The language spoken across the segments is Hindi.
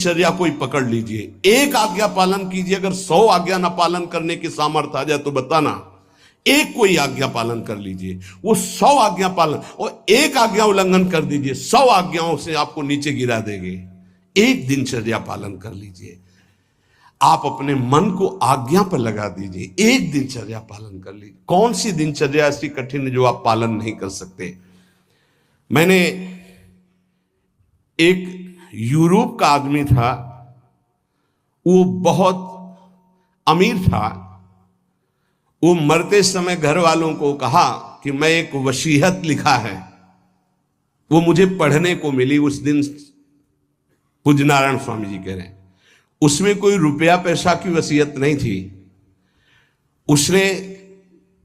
दिनचर्या कोई पकड़ लीजिए, एक आज्ञा पालन कीजिए। अगर 100 आज्ञा ना पालन करने की सामर्थ्य आ जाए तो बताना, एक कोई आज्ञा पालन कर लीजिए, वो 100 आज्ञा पालन, और एक आज्ञा उल्लंघन कर दीजिए, 100 आज्ञाओं से आपको नीचे गिरा देंगे। एक दिनचर्या पालन कर लीजिए, आप अपने मन को आज्ञा पर लगा दीजिए, एक दिनचर्या पालन कर लीजिए। कौन सी दिनचर्या ऐसी कठिन है जो आप पालन नहीं कर सकते? मैंने एक यूरोप का आदमी था, वो बहुत अमीर था। वो मरते समय घर वालों को कहा कि मैं एक वसीयत लिखा है, वो मुझे पढ़ने को मिली उस दिन। पूज्य नारायण स्वामी जी कह रहे हैं, उसमें कोई रुपया पैसा की वसीयत नहीं थी। उसने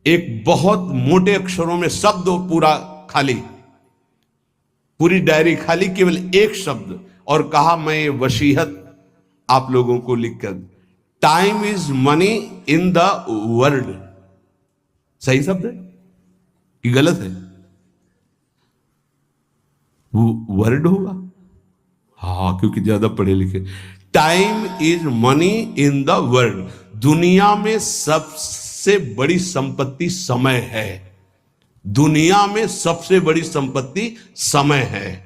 एक बहुत मोटे अक्षरों में शब्द पूरा खाली, पूरी डायरी खाली, केवल एक शब्द, और कहा मैं ये वसीयत आप लोगों को लिखकर, time is money in the world. सही शब्द है कि गलत है? वो वर्ड होगा, हाँ, क्योंकि ज्यादा पढ़े लिखे। Time is money in the world, दुनिया में सबसे बड़ी संपत्ति समय है। दुनिया में सबसे बड़ी संपत्ति समय है।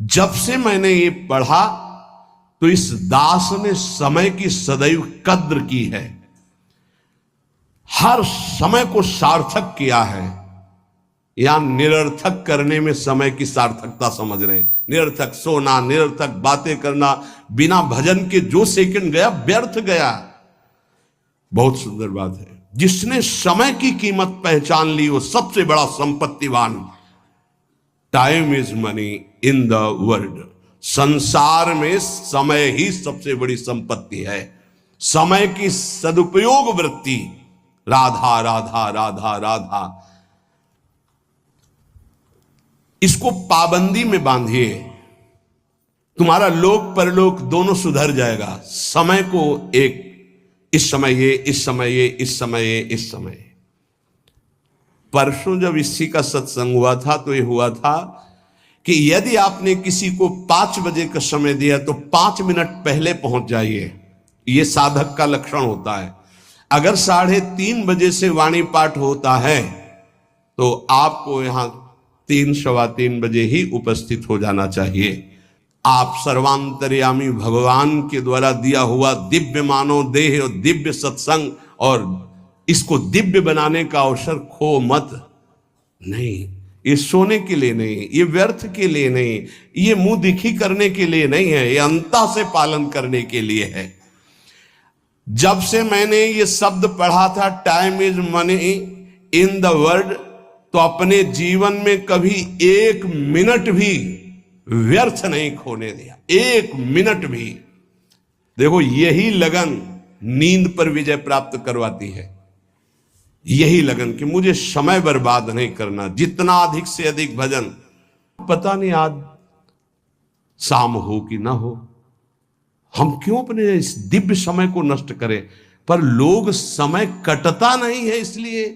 जब से मैंने ये पढ़ा तो इस दास ने समय की सदैव कद्र की है, हर समय को सार्थक किया है। या निरर्थक करने में समय की सार्थकता समझ रहे हैं। निरर्थक सोना, निरर्थक बातें करना, बिना भजन के जो सेकंड गया व्यर्थ गया। बहुत सुंदर बात है, जिसने समय की कीमत पहचान ली वो सबसे बड़ा संपत्तिवान। Time is money in the world, संसार में समय ही सबसे बड़ी संपत्ति है। समय की सदुपयोग वृत्ति, राधा राधा राधा राधा, इसको पाबंदी में बांधिए, तुम्हारा लोक परलोक दोनों सुधर जाएगा। समय को एक, इस समय ये, इस समय ये, इस समय ये, इस समय ये। परसों जब इसी का सत्संग हुआ था तो ये हुआ था कि यदि आपने किसी को 5 बजे का समय दिया तो 5 मिनट पहले पहुंच जाइए। ये साधक का लक्षण होता है। अगर 3:30 बजे से वाणी पाठ होता है तो आपको यहां 3 सवा 3 बजे ही उपस्थित हो जाना चाहिए। आप सर्वांतर्यामी भगवान के द्वारा दिया हुआ दिव्य मानव देह और दिव्य सत्संग और इसको दिव्य बनाने का अवसर खो मत। नहीं, ये सोने के लिए नहीं, ये व्यर्थ के लिए नहीं, ये मुंह दिखी करने के लिए नहीं है, ये अंता से पालन करने के लिए है। जब से मैंने ये शब्द पढ़ा था, time is money in the world, तो अपने जीवन में कभी 1 मिनट भी व्यर्थ नहीं खोने दिया, 1 मिनट भी। देखो, यही लगन नींद पर विजय प्राप्त करवाती है। यही लगन कि मुझे समय बर्बाद नहीं करना, जितना अधिक से अधिक भजन। पता नहीं आज शाम हो कि ना हो, हम क्यों अपने इस दिव्य समय को नष्ट करें? पर लोग समय कटता नहीं है, इसलिए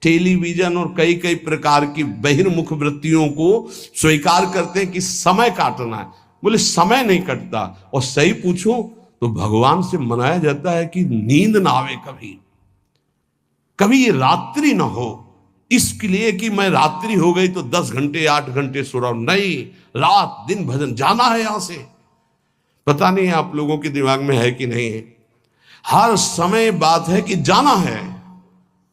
टेलीविजन और कई कई प्रकार की बहिर्मुख वृत्तियों को स्वीकार करते हैं कि समय काटना है। बोले समय नहीं कटता। और सही पूछो तो भगवान से मनाया जाता है कि नींद ना आवे, कभी ये रात्रि ना हो, इसके लिए कि मैं रात्रि हो गई तो 10 घंटे 8 घंटे सो रहा हूं। नहीं, रात दिन भजन, जाना है यहां से। पता नहीं आप लोगों के दिमाग में है कि नहीं है, हर समय बात है कि जाना है।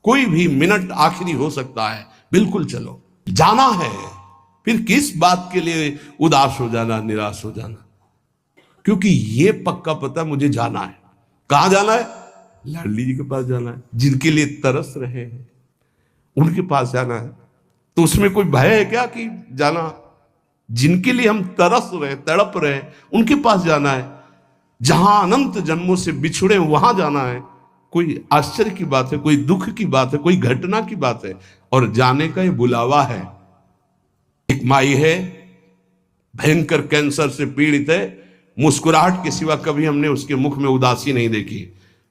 कोई भी मिनट आखिरी हो सकता है, बिल्कुल चलो, जाना है। फिर किस बात के लिए उदास हो जाना, निराश हो जाना? क्योंकि ये पक्का पता मुझे जाना है। कहां जाना है? लाडली जी के पास जाना है, जिनके लिए तरस रहे हैं उनके पास जाना है। तो उसमें कोई भय है क्या कि जाना? जिनके लिए हम तरस रहे, तड़प रहे, उनके पास जाना है। जहां अनंत जन्मों से बिछुड़े वहां जाना है। कोई आश्चर्य की बात है, कोई दुख की बात है, कोई घटना की बात है, और जाने का ये बुलावा है। एक माई है, भयंकर कैंसर से पीड़ित है, मुस्कुराहट के सिवा कभी हमने उसके मुख में उदासी नहीं देखी।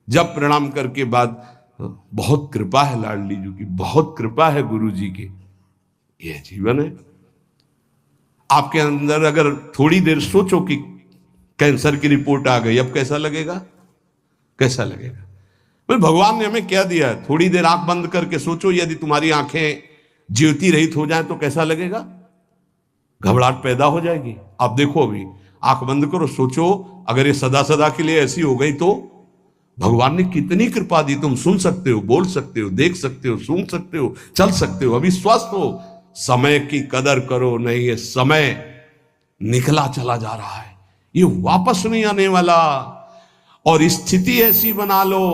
जब प्रणाम करके बाद, बहुत कृपा है लाडली जी की, बहुत कृपा है गुरु जी की। यह जीवन है। आपके अंदर अगर थोड़ी देर सोचो कि कैंसर की रिपोर्ट आ गई, अब कैसा लगेगा? कैसा लगेगा? भाई भगवान ने हमें क्या दिया है? थोड़ी देर आंख बंद करके सोचो, यदि तुम्हारी आंखें ज्योति रहित हो जाए तो कैसा लगेगा? घबराहट पैदा हो जाएगी। आप देखो, अभी आंख बंद करो, सोचो अगर ये सदा सदा के लिए ऐसी हो गई तो भगवान ने कितनी कृपा दी। तुम सुन सकते हो, बोल सकते हो, देख सकते हो, सूंघ सकते हो, चल सकते हो, अभी स्वस्थ हो। समय की कदर करो, नहीं ये समय निकला चला जा रहा है, ये वापस नहीं आने वाला। और स्थिति ऐसी बना लो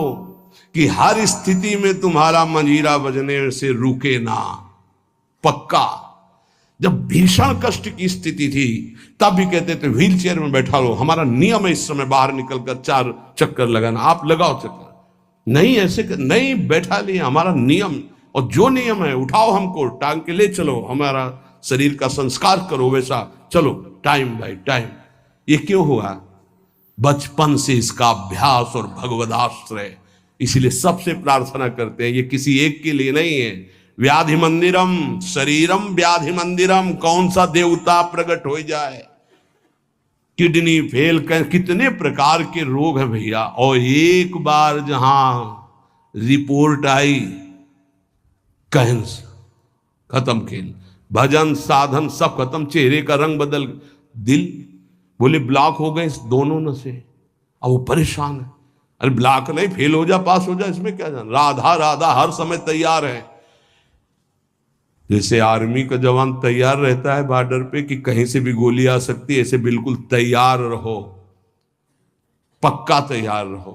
कि हर स्थिति में तुम्हारा मंजीरा बजने से रुके ना। पक्का जब भीषण कष्ट की स्थिति थी तब भी कहते थे व्हील चेयर में बैठा लो, हमारा नियम है इस समय बाहर निकलकर 4 चक्कर लगाना, आप लगाओ चक्कर। नहीं ऐसे नहीं बैठा लिया, हमारा नियम, और जो नियम है उठाओ हमको, टांग के ले चलो, हमारा शरीर का संस्कार करो, वैसा चलो टाइम बाय टाइम। ये क्यों हुआ? बचपन से इसका अभ्यास और भगवदाश्रय। इसलिए सबसे प्रार्थना करते हैं, ये किसी एक के लिए नहीं है। व्याधि मंदिरम शरीरम व्याधि मंदिरम, कौन सा देवता प्रकट हो जाए? किडनी फेल कर, कितने प्रकार के रोग हैं भैया। और एक बार जहां रिपोर्ट आई कैंसर, खत्म खेल, भजन साधन सब खत्म, चेहरे का रंग बदल, दिल बोले ब्लॉक हो गए दोनों नसें। अब वो परेशान है, अरे ब्लॉक नहीं, फेल हो जा पास हो जा, इसमें क्या जान। राधा राधा हर समय तैयार है। जैसे आर्मी का जवान तैयार रहता है बॉर्डर पे कि कहीं से भी गोली आ सकती है, ऐसे बिल्कुल तैयार रहो, पक्का तैयार रहो।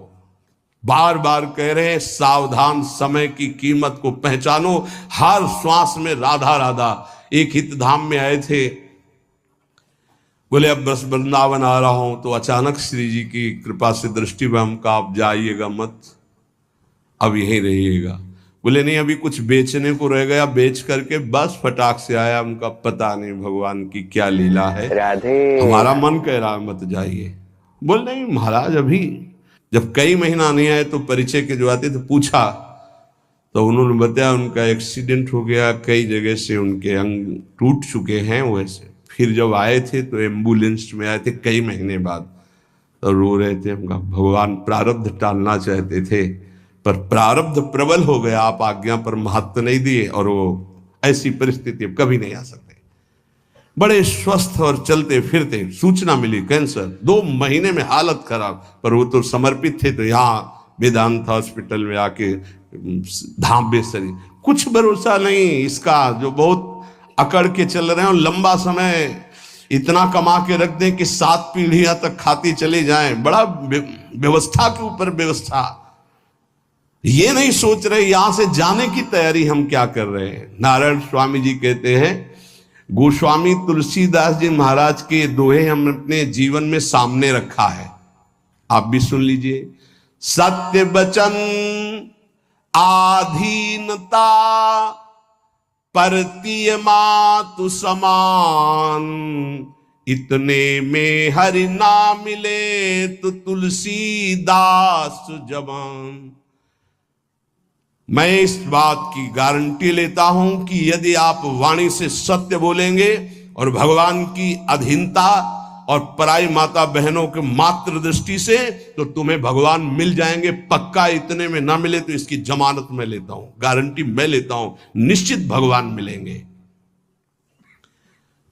बार बार कह रहे हैं सावधान, समय की कीमत को पहचानो, हर श्वास में राधा राधा। एक हित धाम में आए थे, बोले अब बस वृंदावन आ रहा हूं, तो अचानक श्री जी की कृपा से दृष्टि में हमका, आप जाइएगा मत, अब यहीं रहिएगा। बोले नहीं अभी कुछ बेचने को रह गया, बेच करके बस फटाक से आया। उनका पता नहीं भगवान की क्या लीला है, राधे हमारा मन कह रहा मत जाइए। बोल नहीं महाराज, अभी जब कई महीना नहीं आए तो परिचय के जो आते थे पूछा, तो उन्होंने बताया उनका एक्सीडेंट हो गया, कई जगह से उनके अंग टूट चुके हैं वैसे। फिर जब आए थे तो एम्बुलेंस में आए थे कई महीने बाद, तो रो रहे थे। हमका भगवान प्रारब्ध टालना चाहते थे पर प्रारब्ध प्रबल हो गया, आप आज्ञा पर महत्व नहीं दिए, और वो ऐसी परिस्थिति अब कभी नहीं आ सकते। बड़े स्वस्थ और चलते फिरते, सूचना मिली कैंसर, 2 महीने में हालत खराब, पर वो तो समर्पित थे, तो यहाँ वेदांत हॉस्पिटल में आके धाम बेसरी, कुछ भरोसा नहीं इसका, जो बहुत अकड़ के चल रहे हैं, और लंबा समय इतना कमा के रख दें कि 7 पीढ़ियां तक खाती चली जाएं। बड़ा व्यवस्था के ऊपर व्यवस्था, ये नहीं सोच रहे यहां से जाने की तैयारी हम क्या कर रहे हैं। नारायण स्वामी जी कहते हैं, गोस्वामी तुलसीदास जी महाराज के दोहे हम अपने जीवन में सामने रखा है, आप भी सुन लीजिए। सत्य वचन आधीनता परतीय मातु समान, इतने में हरि ना मिले तो तुलसीदास जवान। मैं इस बात की गारंटी लेता हूं कि यदि आप वाणी से सत्य बोलेंगे और भगवान की अधीनता और पराई माता बहनों के मात्र दृष्टि से, तो तुम्हें भगवान मिल जाएंगे पक्का। इतने में ना मिले तो इसकी जमानत मैं लेता हूं, गारंटी मैं लेता हूं, निश्चित भगवान मिलेंगे।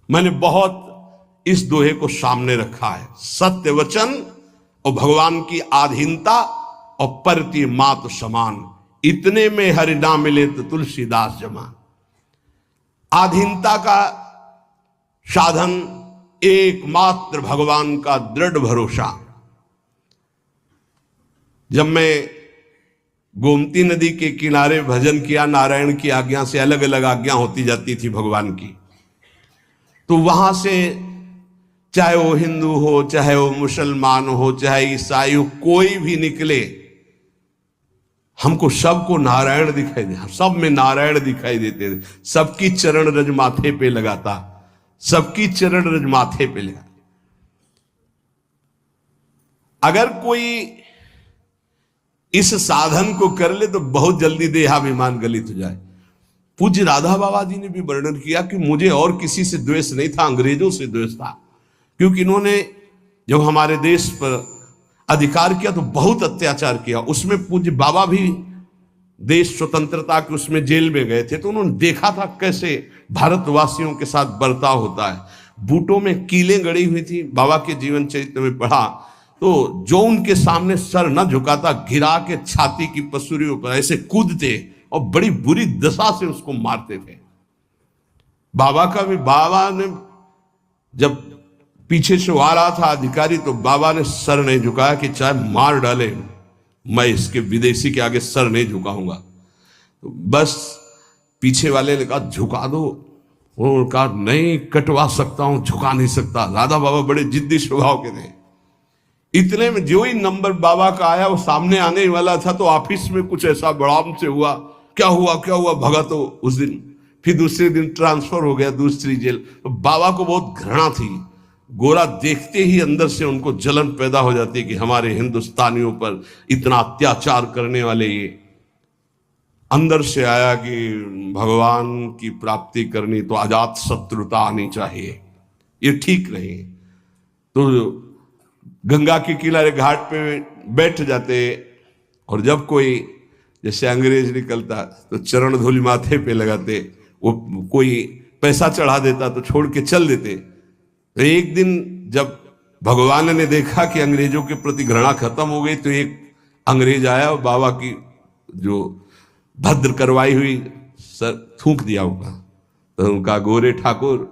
मैंने बहुत इस दोहे को सामने रखा है, सत्य वचन और भगवान की आधीनता और परती मात समान, इतने में हरि ना मिले तो तुलसीदास जमान। आधीनता का साधन एकमात्र भगवान का दृढ़ भरोसा। जब मैं गोमती नदी के किनारे भजन किया, नारायण की आज्ञा से, अलग अलग आज्ञा होती जाती थी भगवान की, तो वहां से चाहे वो हिंदू हो, चाहे वो मुसलमान हो, चाहे ईसाई हो, कोई भी निकले, हमको सबको नारायण दिखाई दे, सब में नारायण दिखाई देते थे। सबकी चरण रज माथे पे लगाता, सबकी चरण रज माथे पे लगा। अगर कोई इस साधन को कर ले तो बहुत जल्दी देहाभिमान गलित हो जाए। पूज्य राधा बाबा जी ने भी वर्णन किया कि मुझे और किसी से द्वेष नहीं था, अंग्रेजों से द्वेष था, क्योंकि इन्होंने जब हमारे देश पर अधिकार किया तो बहुत अत्याचार किया। उसमें पूज्य बाबा भी देश स्वतंत्रता के उसमें जेल में गए थे, तो उन्होंने देखा था कैसे भारतवासियों के साथ बर्ताव होता है। बूटों में कीलें गड़ी हुई थी, बाबा के जीवन चरित्र में पढ़ा तो जो उनके सामने सर न झुकाता गिरा के छाती की पसुरियों पर ऐसे कूदते और बड़ी बुरी दशा से उसको मारते थे। बाबा का भी, बाबा ने जब पीछे से आ रहा था अधिकारी तो बाबा ने सर नहीं झुकाया कि चाहे मार डाले मैं इसके विदेशी के आगे सर नहीं झुकाऊंगा। तो बस पीछे वाले ने कहा झुका दो, उन्होंने कहा नहीं कटवा सकता हूं, झुका नहीं सकता। राधा बाबा बड़े जिद्दी स्वभाव के थे। इतने में जो ही नंबर बाबा का आया वो सामने आने वाला था तो ऑफिस में कुछ ऐसा बड़ाम से हुआ, क्या हुआ भगा। तो उस दिन फिर दूसरे दिन ट्रांसफर हो गया दूसरी जेल। तो बाबा को बहुत घृणा थी, गोरा देखते ही अंदर से उनको जलन पैदा हो जाती कि हमारे हिंदुस्तानियों पर इतना अत्याचार करने वाले ये। अंदर से आया कि भगवान की प्राप्ति करनी तो अजात शत्रुता आनी चाहिए, ये ठीक नहीं। तो गंगा के किनारे घाट पे बैठ जाते और जब कोई जैसे अंग्रेज निकलता तो चरण धूलि माथे पे लगाते, वो कोई पैसा चढ़ा देता तो छोड़ के चल देते। तो एक दिन जब भगवान ने देखा कि अंग्रेजों के प्रति घृणा खत्म हो गई तो एक अंग्रेज आया और बाबा की जो भद्र करवाई हुई सर थूक दिया उनका। तो उनका गोरे ठाकुर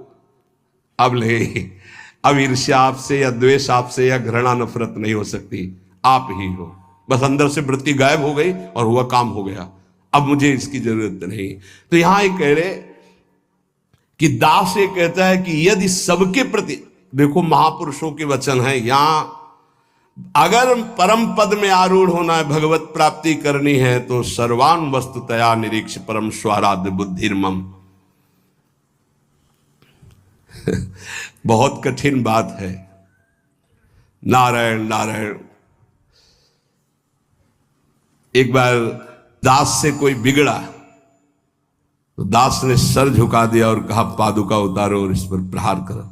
अब ईर्ष्या आपसे या द्वेष आपसे या घृणा नफरत नहीं हो सकती, आप ही हो। बस अंदर से वृत्ति गायब हो गई और हुआ काम हो गया, अब मुझे इसकी जरूरत नहीं। तो यहां एक कह रहे कि दास ये कहता है कि यदि सबके प्रति, देखो महापुरुषों के वचन है, यहां अगर परम पद में आरूढ़ होना है, भगवत प्राप्ति करनी है तो सर्वान वस्तुतया निरीक्ष परम स्वाराध्य बुद्धिर्मम। बहुत कठिन बात है। नारायण नारायण। एक बार दास से कोई बिगड़ा तो दास ने सर झुका दिया और कहा पादुका उतारो और इस पर प्रहार करो।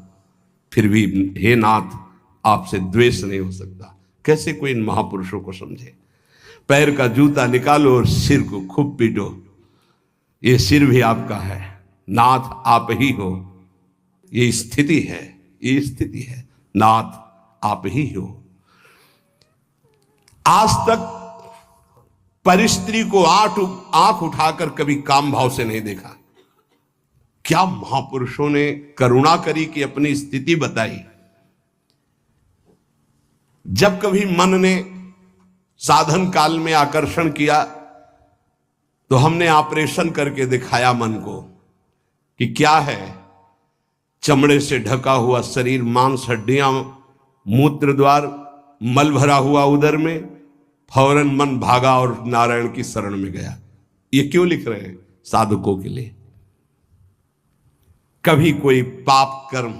फिर भी हे नाथ आपसे द्वेष नहीं हो सकता। कैसे कोई इन महापुरुषों को समझे। पैर का जूता निकालो और सिर को खूब पीटो, ये सिर भी आपका है, नाथ आप ही हो। ये स्थिति है, ये स्थिति है, नाथ आप ही हो। आज तक परिस्त्री को आंख उठाकर कभी काम भाव से नहीं देखा। क्या महापुरुषों ने करुणा करी कि अपनी स्थिति बताई। जब कभी मन ने साधन काल में आकर्षण किया तो हमने ऑपरेशन करके दिखाया मन को कि क्या है। चमड़े से ढका हुआ शरीर, मांस, हड्डियां, मूत्र द्वार, मल भरा हुआ उदर में, फौरन मन भागा और नारायण की शरण में गया। ये क्यों लिख रहे हैं? साधकों के लिए। कभी कोई पाप कर्म,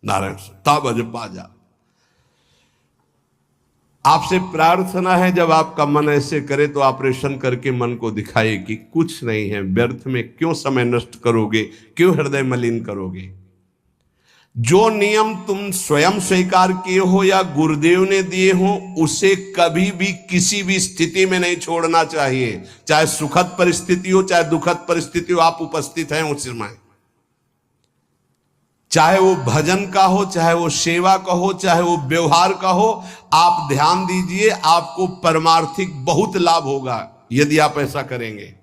नारायण तब अज पा जा। आपसे प्रार्थना है जब आपका मन ऐसे करे तो ऑपरेशन करके मन को दिखाए कि कुछ नहीं है, व्यर्थ में क्यों समय नष्ट करोगे, क्यों हृदय मलिन करोगे। जो नियम तुम स्वयं स्वीकार किए हो या गुरुदेव ने दिए हो उसे कभी भी किसी भी स्थिति में नहीं छोड़ना चाहिए। चाहे सुखद परिस्थिति हो चाहे दुखद परिस्थिति हो, आप उपस्थित हैं उस समय। चाहे वो भजन का हो, चाहे वो सेवा का हो, चाहे वो व्यवहार का हो, आप ध्यान दीजिए, आपको परमार्थिक बहुत लाभ होगा यदि आप ऐसा करेंगे।